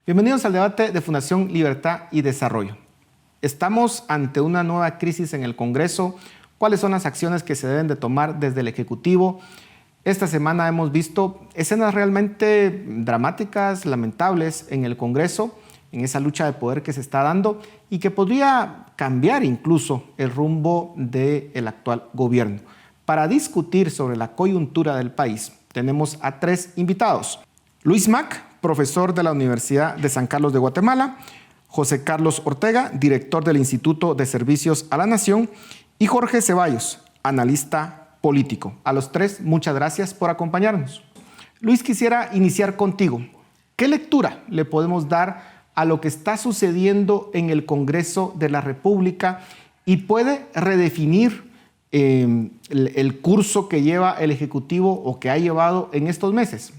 Bienvenidos al debate de Fundación Libertad y Desarrollo. Estamos ante una nueva crisis en el Congreso. ¿Cuáles son las acciones que se deben de tomar desde el Ejecutivo? Esta semana hemos visto escenas realmente dramáticas, lamentables en el Congreso, en esa lucha de poder que se está dando y que podría cambiar incluso el rumbo del actual gobierno. Para discutir sobre la coyuntura del país, tenemos a tres invitados. Luis Mac, profesor de la Universidad de San Carlos de Guatemala, José Carlos Ortega, director del Instituto de Servicios a la Nación, y Jorge Ceballos, analista político. A los tres, muchas gracias por acompañarnos. Luis, quisiera iniciar contigo. ¿Qué lectura le podemos dar a lo que está sucediendo en el Congreso de la República y puede redefinir el curso que lleva el Ejecutivo o que ha llevado en estos meses?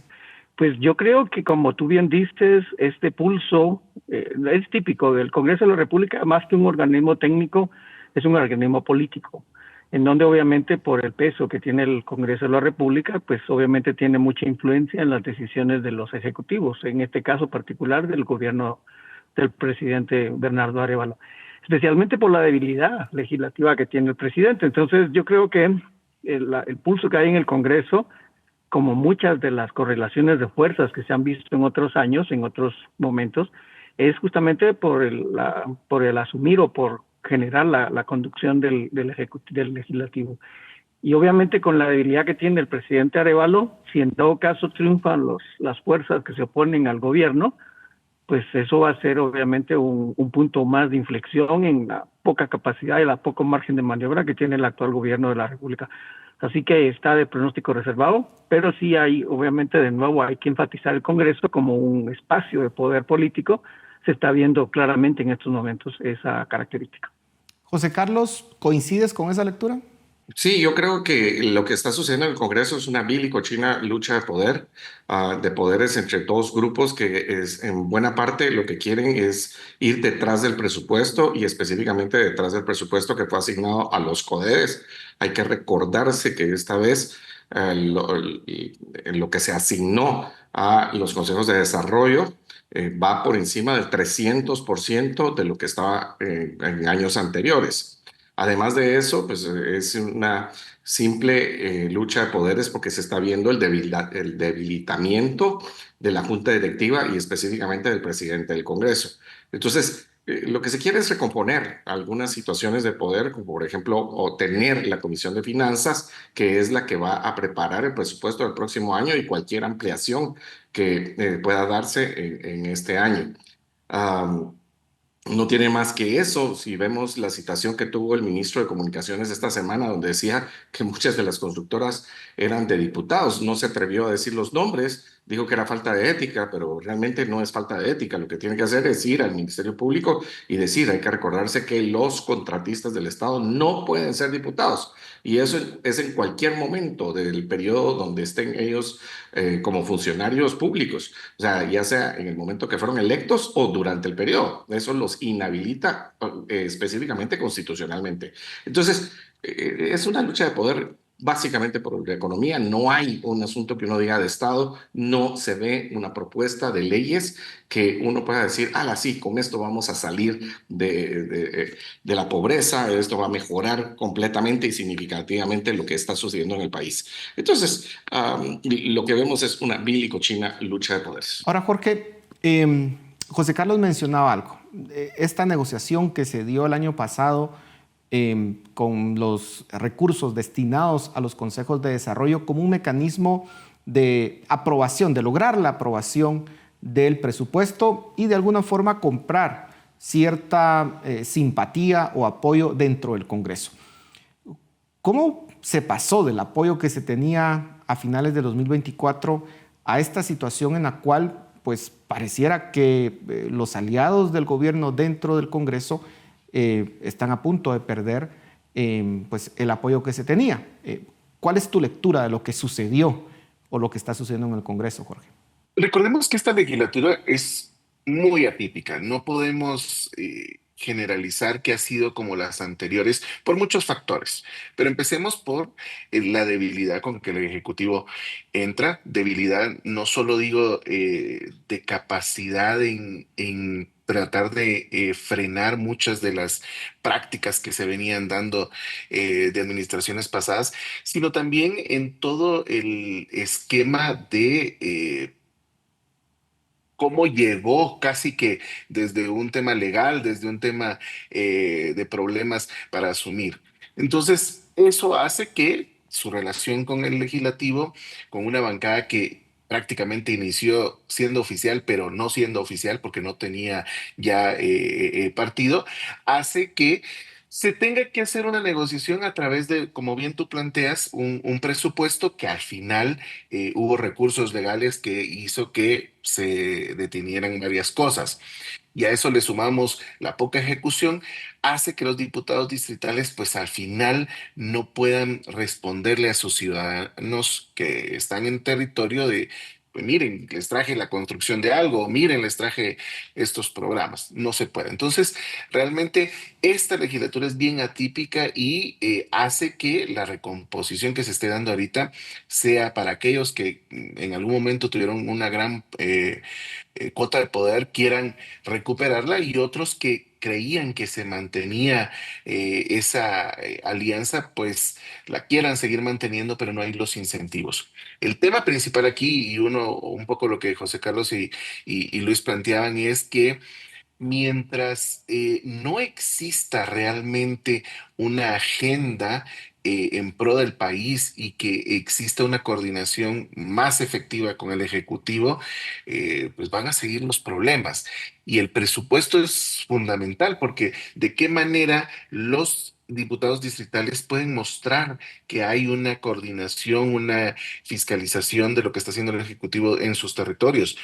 Pues yo creo que, como tú bien dices, este pulso es típico del Congreso de la República. Más que un organismo técnico, es un organismo político, en donde obviamente por el peso que tiene el Congreso de la República, pues obviamente tiene mucha influencia en las decisiones de los ejecutivos, en este caso particular del gobierno del presidente Bernardo Arévalo, especialmente por la debilidad legislativa que tiene el presidente. Entonces yo creo que el pulso que hay en el Congreso, como muchas de las correlaciones de fuerzas que se han visto en otros años, en otros momentos, es justamente por el asumir o por generar la conducción del legislativo. Y obviamente con la debilidad que tiene el presidente Arévalo, si en todo caso triunfan las fuerzas que se oponen al gobierno, pues eso va a ser obviamente un punto más de inflexión en la poca capacidad y la poco margen de maniobra que tiene el actual gobierno de la República. Así que está de pronóstico reservado, pero sí hay, obviamente, de nuevo hay que enfatizar el Congreso como un espacio de poder político. Se está viendo claramente en estos momentos esa característica. José Carlos, ¿coincides con esa lectura? Sí, yo creo que lo que está sucediendo en el Congreso es una vil y cochina lucha de poderes entre dos grupos que en buena parte lo que quieren es ir detrás del presupuesto y específicamente detrás del presupuesto que fue asignado a los CODES. Hay que recordarse que esta vez lo que se asignó a los consejos de desarrollo va por encima del 300% de lo que estaba en años anteriores. Además de eso, pues es una simple lucha de poderes porque se está viendo el debilitamiento de la Junta Directiva y específicamente del presidente del Congreso. Entonces, lo que se quiere es recomponer algunas situaciones de poder, como por ejemplo, o tener la Comisión de Finanzas, que es la que va a preparar el presupuesto del próximo año y cualquier ampliación que pueda darse en este año. No tiene más que eso. Si vemos la citación que tuvo el ministro de Comunicaciones esta semana, donde decía que muchas de las constructoras eran de diputados, no se atrevió a decir los nombres, dijo que era falta de ética, pero realmente no es falta de ética. Lo que tiene que hacer es ir al Ministerio Público y decir, hay que recordarse que los contratistas del Estado no pueden ser diputados. Y eso es en cualquier momento del periodo donde estén ellos como funcionarios públicos. O sea, ya sea en el momento que fueron electos o durante el periodo. Eso los inhabilita específicamente constitucionalmente. Entonces, es una lucha de poder básicamente por la economía. No hay un asunto que uno diga de Estado, no se ve una propuesta de leyes que uno pueda decir, sí, con esto vamos a salir de la pobreza, esto va a mejorar completamente y significativamente lo que está sucediendo en el país. Entonces, lo que vemos es una vil y cochina lucha de poderes. Ahora, Jorge, José Carlos mencionaba algo. Esta negociación que se dio el año pasado con los recursos destinados a los consejos de desarrollo como un mecanismo de aprobación, de lograr la aprobación del presupuesto y de alguna forma comprar cierta simpatía o apoyo dentro del Congreso. ¿Cómo se pasó del apoyo que se tenía a finales de 2024 a esta situación en la cual pues pareciera que los aliados del gobierno dentro del Congreso están a punto de perder pues el apoyo que se tenía? ¿Cuál es tu lectura de lo que sucedió o lo que está sucediendo en el Congreso, Jorge? Recordemos que esta legislatura es muy atípica. No podemos generalizar que ha sido como las anteriores por muchos factores, pero empecemos por la debilidad con que el Ejecutivo entra, debilidad no solo digo de capacidad en tratar de frenar muchas de las prácticas que se venían dando de administraciones pasadas, sino también en todo el esquema de cómo llegó casi que desde un tema legal, desde un tema de problemas para asumir. Entonces, eso hace que su relación con el legislativo, con una bancada que prácticamente inició siendo oficial, pero no siendo oficial porque no tenía ya partido, hace que se tenga que hacer una negociación a través de, como bien tú planteas, un presupuesto que al final hubo recursos legales que hizo que se detenieran varias cosas. Y a eso le sumamos la poca ejecución, hace que los diputados distritales pues al final no puedan responderle a sus ciudadanos que están en territorio de, pues miren, les traje la construcción de algo, miren, les traje estos programas. No se puede. Entonces, realmente esta legislatura es bien atípica y hace que la recomposición que se esté dando ahorita sea para aquellos que en algún momento tuvieron una gran cuota de poder, quieran recuperarla y otros que creían que se mantenía esa alianza, pues la quieran seguir manteniendo, pero no hay los incentivos. El tema principal aquí, y uno, un poco lo que José Carlos y Luis planteaban, es que mientras no exista realmente una agenda en pro del país y que exista una coordinación más efectiva con el Ejecutivo, pues van a seguir los problemas. Y el presupuesto es fundamental porque de qué manera los diputados distritales pueden mostrar que hay una coordinación, una fiscalización de lo que está haciendo el Ejecutivo en sus territorios.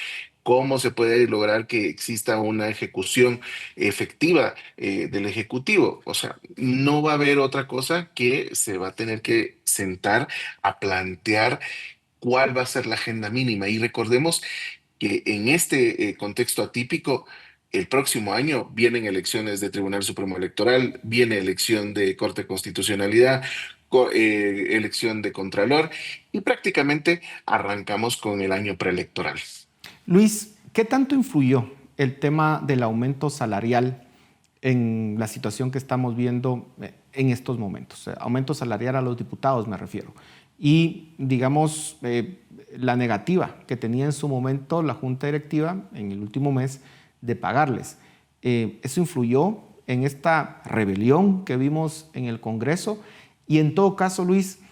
¿Cómo se puede lograr que exista una ejecución efectiva del Ejecutivo? O sea, no va a haber otra cosa que se va a tener que sentar a plantear cuál va a ser la agenda mínima. Y recordemos que en este contexto atípico, el próximo año vienen elecciones de Tribunal Supremo Electoral, viene elección de Corte de Constitucionalidad, elección de Contralor y prácticamente arrancamos con el año preelectoral. Luis, ¿qué tanto influyó el tema del aumento salarial en la situación que estamos viendo en estos momentos? Aumento salarial a los diputados me refiero. Y digamos, la negativa que tenía en su momento la Junta Directiva en el último mes de pagarles. ¿Eso influyó en esta rebelión que vimos en el Congreso? Y en todo caso, Luis,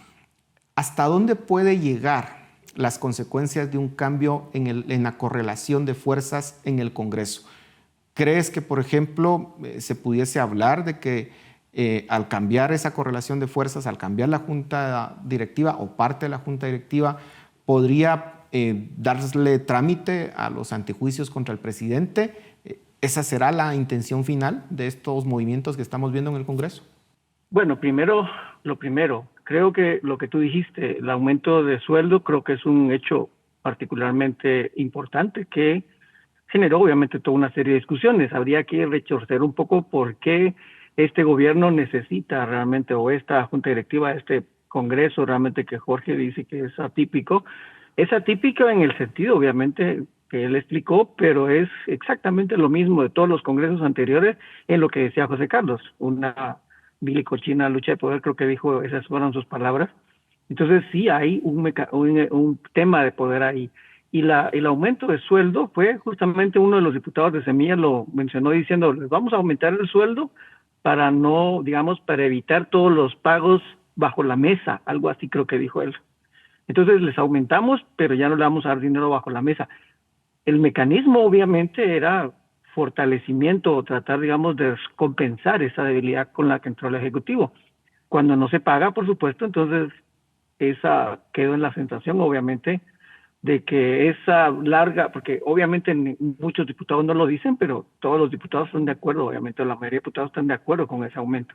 ¿hasta dónde puede llegar las consecuencias de un cambio en la correlación de fuerzas en el Congreso? ¿Crees que, por ejemplo, se pudiese hablar de que al cambiar esa correlación de fuerzas, al cambiar la Junta Directiva o parte de la Junta Directiva, podría darle trámite a los antejuicios contra el presidente? ¿Esa será la intención final de estos movimientos que estamos viendo en el Congreso? Bueno, lo primero, creo que lo que tú dijiste, el aumento de sueldo, creo que es un hecho particularmente importante que generó obviamente toda una serie de discusiones. Habría que retorcer un poco por qué este gobierno necesita realmente, o esta junta directiva, este Congreso realmente que Jorge dice que es atípico. Es atípico en el sentido, obviamente, que él explicó, pero es exactamente lo mismo de todos los congresos anteriores en lo que decía José Carlos, una vil y cochina lucha de poder, creo que dijo, esas fueron sus palabras. Entonces sí hay un tema de poder ahí. Y el aumento de sueldo fue justamente uno de los diputados de Semilla lo mencionó diciendo, les vamos a aumentar el sueldo para no, digamos, para evitar todos los pagos bajo la mesa, algo así creo que dijo él. Entonces les aumentamos, pero ya no le vamos a dar dinero bajo la mesa. El mecanismo obviamente era fortalecimiento o tratar, digamos, de compensar esa debilidad con la que entró el Ejecutivo. Cuando no se paga, por supuesto, entonces esa quedó en la sensación, obviamente, de que esa larga, porque obviamente muchos diputados no lo dicen, pero todos los diputados están de acuerdo, obviamente la mayoría de diputados están de acuerdo con ese aumento.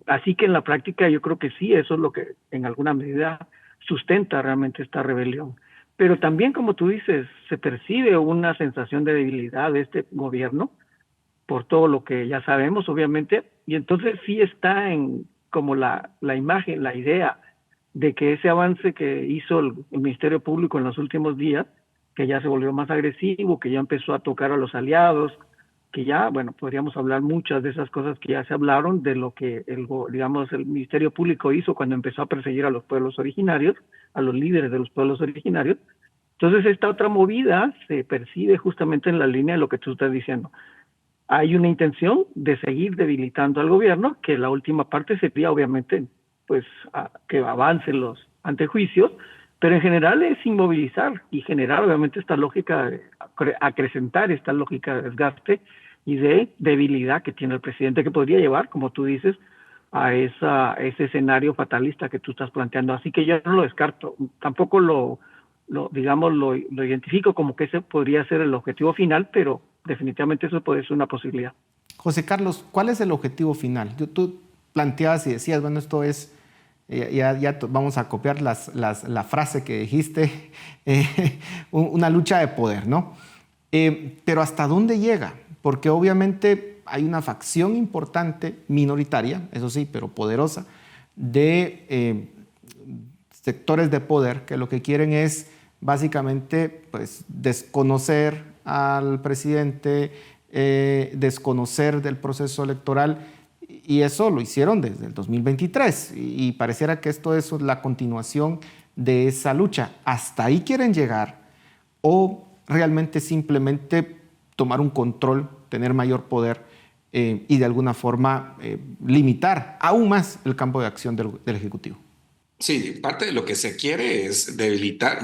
Así que en la práctica yo creo que sí, eso es lo que en alguna medida sustenta realmente esta rebelión. Pero también, como tú dices, se percibe una sensación de debilidad de este gobierno por todo lo que ya sabemos, obviamente, y entonces sí está en como la imagen, la idea de que ese avance que hizo el Ministerio Público en los últimos días, que ya se volvió más agresivo, que ya empezó a tocar a los aliados, que ya, bueno, podríamos hablar muchas de esas cosas que ya se hablaron, de lo que digamos, el Ministerio Público hizo cuando empezó a perseguir a los pueblos originarios, a los líderes de los pueblos originarios. Entonces esta otra movida se percibe justamente en la línea de lo que tú estás diciendo. Hay una intención de seguir debilitando al gobierno, que la última parte sería obviamente pues que avancen los antejuicios, pero en general es inmovilizar y generar obviamente esta lógica, acrecentar esta lógica de desgaste y de debilidad que tiene el presidente, que podría llevar, como tú dices, a ese escenario fatalista que tú estás planteando. Así que yo no lo descarto, tampoco digamos, lo identifico como que ese podría ser el objetivo final, pero definitivamente eso puede ser una posibilidad. José Carlos, ¿cuál es el objetivo final? Tú planteabas y decías, bueno, esto es, ya vamos a copiar la frase que dijiste, una lucha de poder, ¿no? Pero ¿hasta dónde llega? Porque obviamente hay una facción importante, minoritaria, eso sí, pero poderosa, de sectores de poder que lo que quieren es básicamente pues, desconocer al presidente, desconocer del proceso electoral, y eso lo hicieron desde el 2023 y pareciera que esto es la continuación de esa lucha. ¿Hasta ahí quieren llegar o realmente simplemente tomar un control, tener mayor poder y de alguna forma limitar aún más el campo de acción del Ejecutivo? Sí, parte de lo que se quiere es debilitar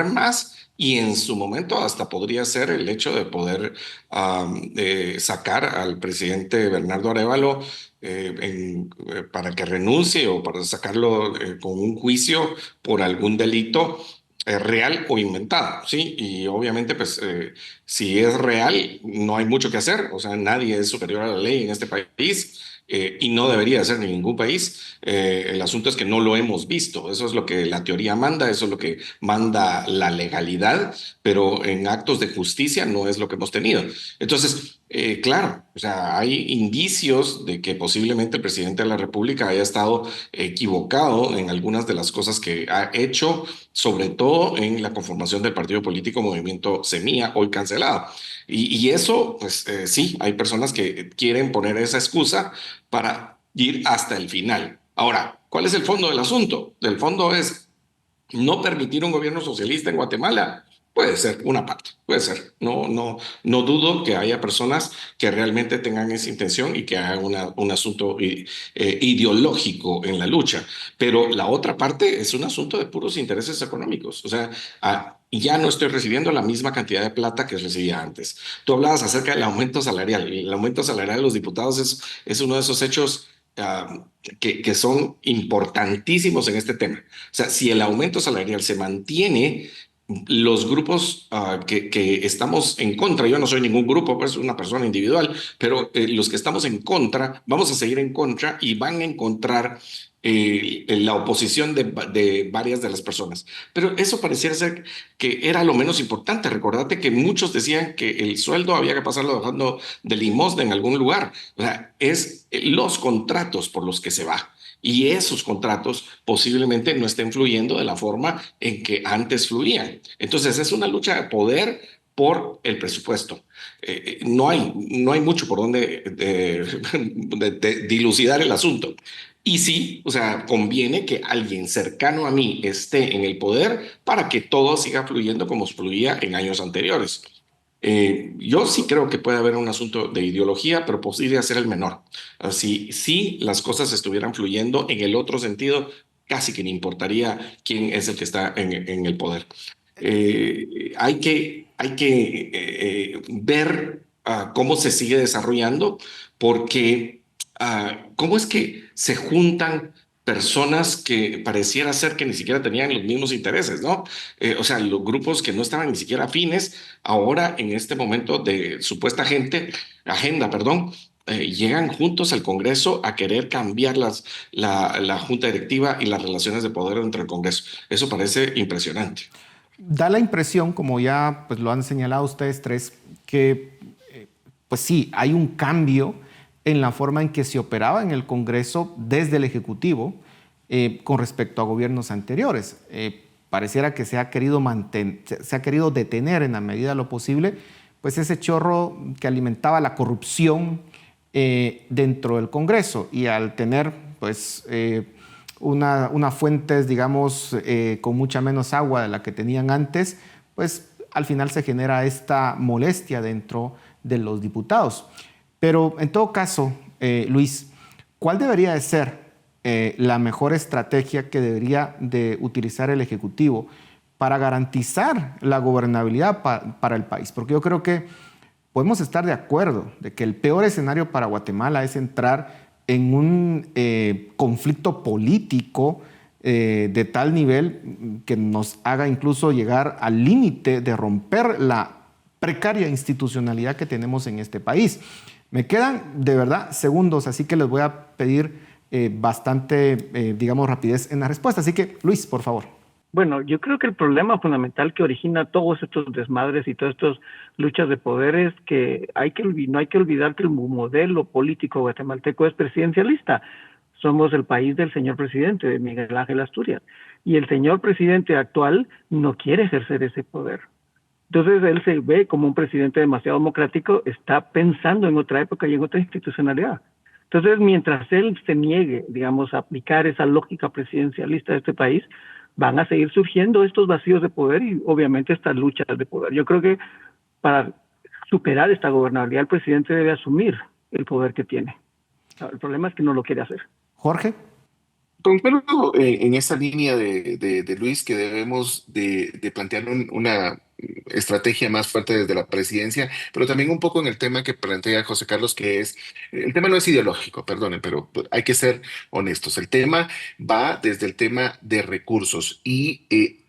más, y en su momento hasta podría ser el hecho de poder sacar al presidente Bernardo Arévalo para que renuncie o para sacarlo con un juicio por algún delito real o inventado, ¿sí? Y obviamente, pues, si es real, no hay mucho que hacer, o sea, nadie es superior a la ley en este país. Y no debería ser en ningún país. El asunto es que no lo hemos visto. Eso es lo que la teoría manda, eso es lo que manda la legalidad, pero en actos de justicia no es lo que hemos tenido. Entonces, claro, o sea, hay indicios de que posiblemente el presidente de la República haya estado equivocado en algunas de las cosas que ha hecho, sobre todo en la conformación del partido político Movimiento Semilla, hoy cancelado. Y eso, pues sí, hay personas que quieren poner esa excusa para ir hasta el final. Ahora, ¿cuál es el fondo del asunto? El fondo es no permitir un gobierno socialista en Guatemala. Puede ser una parte, puede ser. No dudo que haya personas que realmente tengan esa intención y que hagan un asunto ideológico en la lucha. Pero la otra parte es un asunto de puros intereses económicos. O sea, ya no estoy recibiendo la misma cantidad de plata que recibía antes. Tú hablabas acerca del aumento salarial. El aumento salarial de los diputados es uno de esos hechos que son importantísimos en este tema. O sea, si el aumento salarial se mantiene, los grupos que estamos en contra, yo no soy ningún grupo, pues una persona individual, pero los que estamos en contra, vamos a seguir en contra y van a encontrar la oposición de varias de las personas. Pero eso pareciera ser que era lo menos importante. Recordate que muchos decían que el sueldo había que pasarlo dejando de limosna en algún lugar. O sea, es los contratos por los que se va. Y esos contratos posiblemente no estén fluyendo de la forma en que antes fluían. Entonces es una lucha de poder por el presupuesto. No hay mucho por donde dilucidar el asunto. Y sí, o sea, conviene que alguien cercano a mí esté en el poder para que todo siga fluyendo como fluía en años anteriores. Yo sí creo que puede haber un asunto de ideología, pero podría ser el menor. Si las cosas estuvieran fluyendo en el otro sentido, casi que no importaría quién es el que está en el poder. Hay que ver cómo se sigue desarrollando, porque cómo es que se juntan personas que pareciera ser que ni siquiera tenían los mismos intereses, ¿no? O sea, los grupos que no estaban ni siquiera afines, ahora en este momento de supuesta agenda, perdón, llegan juntos al Congreso a querer cambiar la junta directiva y las relaciones de poder entre el Congreso. Eso parece impresionante. Da la impresión, como ya pues, lo han señalado ustedes tres, que pues sí, hay un cambio en la forma en que se operaba en el Congreso desde el Ejecutivo con respecto a gobiernos anteriores. Pareciera que se ha querido detener en la medida de lo posible, pues ese chorro que alimentaba la corrupción dentro del Congreso, y al tener pues unas fuentes, digamos, con mucha menos agua de la que tenían antes, pues al final se genera esta molestia dentro de los diputados. Pero en todo caso, Luis, ¿cuál debería de ser la mejor estrategia que debería de utilizar el Ejecutivo para garantizar la gobernabilidad para el país? Porque yo creo que podemos estar de acuerdo de que el peor escenario para Guatemala es entrar en un conflicto político de tal nivel que nos haga incluso llegar al límite de romper la precaria institucionalidad que tenemos en este país. Me quedan de verdad segundos, así que les voy a pedir bastante, digamos, rapidez en la respuesta. Así que, Luis, por favor. Bueno, yo creo que el problema fundamental que origina todos estos desmadres y todas estas luchas de poder es que no hay que olvidar que el modelo político guatemalteco es presidencialista. Somos el país del señor presidente, de Miguel Ángel Asturias. Y el señor presidente actual no quiere ejercer ese poder. Entonces él se ve como un presidente demasiado democrático, está pensando en otra época y en otra institucionalidad. Entonces, mientras él se niegue, digamos, a aplicar esa lógica presidencialista de este país, van a seguir surgiendo estos vacíos de poder y obviamente estas luchas de poder. Yo creo que para superar esta gobernabilidad, el presidente debe asumir el poder que tiene. El problema es que no lo quiere hacer. Jorge. Concuerdo en esa línea de Luis, que debemos de plantear una estrategia más fuerte desde la presidencia, pero también un poco en el tema que plantea José Carlos, que es, el tema no es ideológico, perdonen, pero hay que ser honestos. El tema va desde el tema de recursos y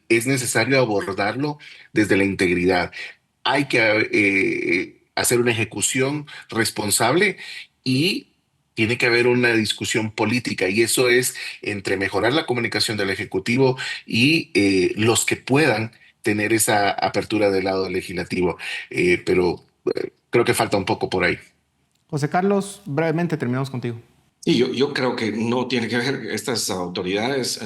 es necesario abordarlo desde la integridad. Hay que hacer una ejecución responsable y tiene que haber una discusión política, y eso es entre mejorar la comunicación del Ejecutivo y los que puedan tener esa apertura del lado legislativo. Pero creo que falta un poco por ahí. José Carlos, brevemente terminamos contigo. Y yo creo que no tiene que ver, estas autoridades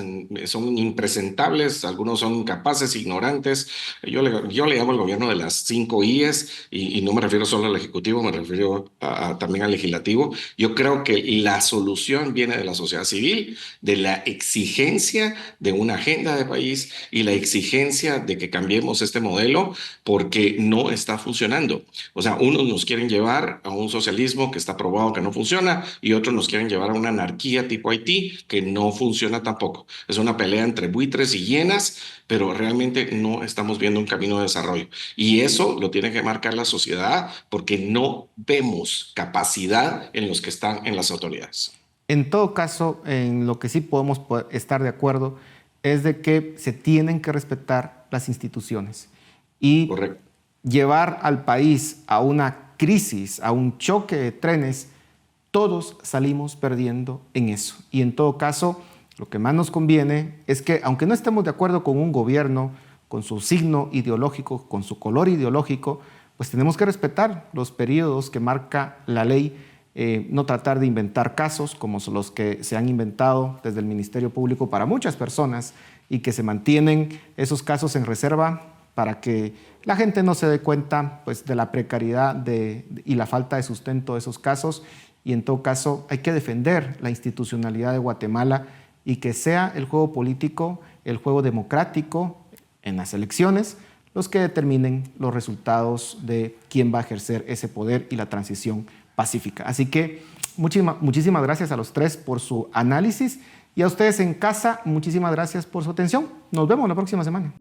son impresentables, algunos son incapaces, ignorantes. Yo le llamo el gobierno de las 5 I's y no me refiero solo al Ejecutivo, me refiero también al Legislativo. Yo creo que la solución viene de la sociedad civil, de la exigencia de una agenda de país y la exigencia de que cambiemos este modelo porque no está funcionando. O sea, unos nos quieren llevar a un socialismo que está probado que no funciona y otros nos quieren llevar a una anarquía tipo Haití que no funciona tampoco. Es una pelea entre buitres y hienas, pero realmente no estamos viendo un camino de desarrollo. Y eso lo tiene que marcar la sociedad porque no vemos capacidad en los que están en las autoridades. En todo caso, en lo que sí podemos estar de acuerdo es de que se tienen que respetar las instituciones y Correcto. Llevar al país a una crisis, a un choque de trenes. Todos salimos perdiendo en eso. Y en todo caso, lo que más nos conviene es que, aunque no estemos de acuerdo con un gobierno, con su signo ideológico, con su color ideológico, pues tenemos que respetar los periodos que marca la ley, no tratar de inventar casos como los que se han inventado desde el Ministerio Público para muchas personas y que se mantienen esos casos en reserva para que la gente no se dé cuenta pues, de la precariedad y la falta de sustento de esos casos. Y en todo caso hay que defender la institucionalidad de Guatemala y que sea el juego político, el juego democrático en las elecciones, los que determinen los resultados de quién va a ejercer ese poder y la transición pacífica. Así que muchísimas gracias a los tres por su análisis y a ustedes en casa, muchísimas gracias por su atención. Nos vemos la próxima semana.